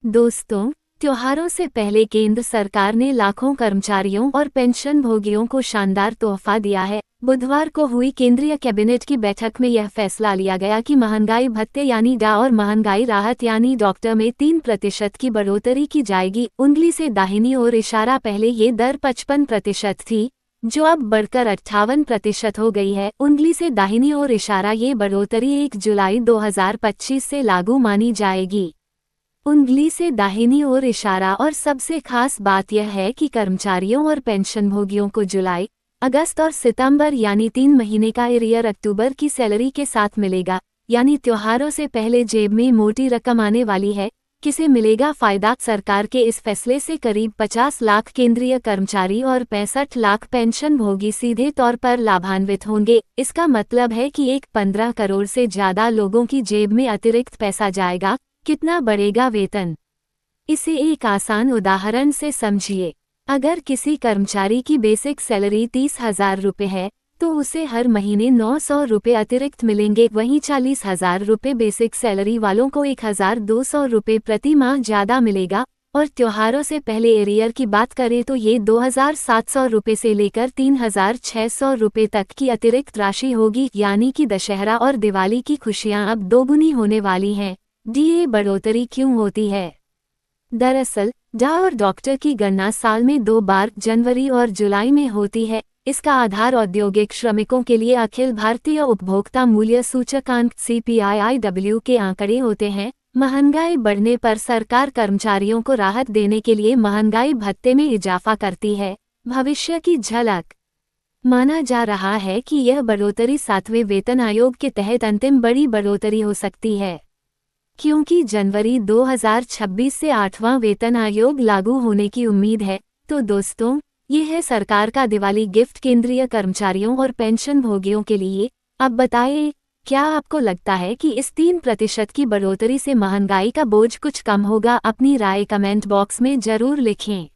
दोस्तों, त्योहारों से पहले केंद्र सरकार ने लाखों कर्मचारियों और पेंशन भोगियों को शानदार तोहफा दिया है। बुधवार को हुई केंद्रीय कैबिनेट की बैठक में यह फैसला लिया गया कि महंगाई भत्ते यानी डा और महंगाई राहत यानी डॉक्टर में 3% की बढ़ोतरी की जाएगी। उंगली से दाहिनी ओर इशारा। पहले ये दर 55% थी, जो अब बढ़कर 58% हो गई है। उंगली से दाहिनी ओर इशारा। ये बढ़ोतरी 1 जुलाई 2025 से लागू मानी जाएगी। उंगली से दाहिनी ओर इशारा। और सबसे खास बात यह है कि कर्मचारियों और पेंशनभोगियों को जुलाई, अगस्त और सितंबर यानी 3 महीने का एरियर अक्टूबर की सैलरी के साथ मिलेगा। यानी त्योहारों से पहले जेब में मोटी रकम आने वाली है। किसे मिलेगा फायदा? सरकार के इस फैसले से करीब 50 लाख केंद्रीय कर्मचारी और 65 लाख पेंशनभोगी सीधे तौर पर लाभान्वित होंगे। इसका मतलब है कि 15 करोड़ से ज्यादा लोगों की जेब में अतिरिक्त पैसा जाएगा। कितना बढ़ेगा वेतन? इसे एक आसान उदाहरण से समझिए। अगर किसी कर्मचारी की बेसिक सैलरी 30,000 रुपये है, तो उसे हर महीने 900 रुपये अतिरिक्त मिलेंगे। वहीं 40,000 रुपये बेसिक सैलरी वालों को 1,200 रुपये प्रति माह ज़्यादा मिलेगा। और त्योहारों से पहले एरियर की बात करें तो ये 2,700 रुपये से लेकर 3,600 रुपये तक की अतिरिक्त राशि होगी। यानी कि दशहरा और दिवाली की खुशियां अब दोगुनी होने वाली हैं। डीए बढ़ोतरी क्यों होती है? दरअसल डा और डॉक्टर की गणना साल में 2 बार जनवरी और जुलाई में होती है। इसका आधार औद्योगिक श्रमिकों के लिए अखिल भारतीय उपभोक्ता मूल्य सूचकांक CPIIW के आंकड़े होते हैं। महंगाई बढ़ने पर सरकार कर्मचारियों को राहत देने के लिए महंगाई भत्ते में इजाफा करती है। भविष्य की झलक। माना जा रहा है कि यह बढ़ोतरी 7वें वेतन आयोग के तहत अंतिम बड़ी बढ़ोतरी हो सकती है, क्योंकि जनवरी 2026 से 8वां वेतन आयोग लागू होने की उम्मीद है। तो दोस्तों, ये है सरकार का दिवाली गिफ्ट केंद्रीय कर्मचारियों और पेंशन भोगियों के लिए। अब बताइए, क्या आपको लगता है कि इस 3% की बढ़ोतरी से महंगाई का बोझ कुछ कम होगा? अपनी राय कमेंट बॉक्स में जरूर लिखें।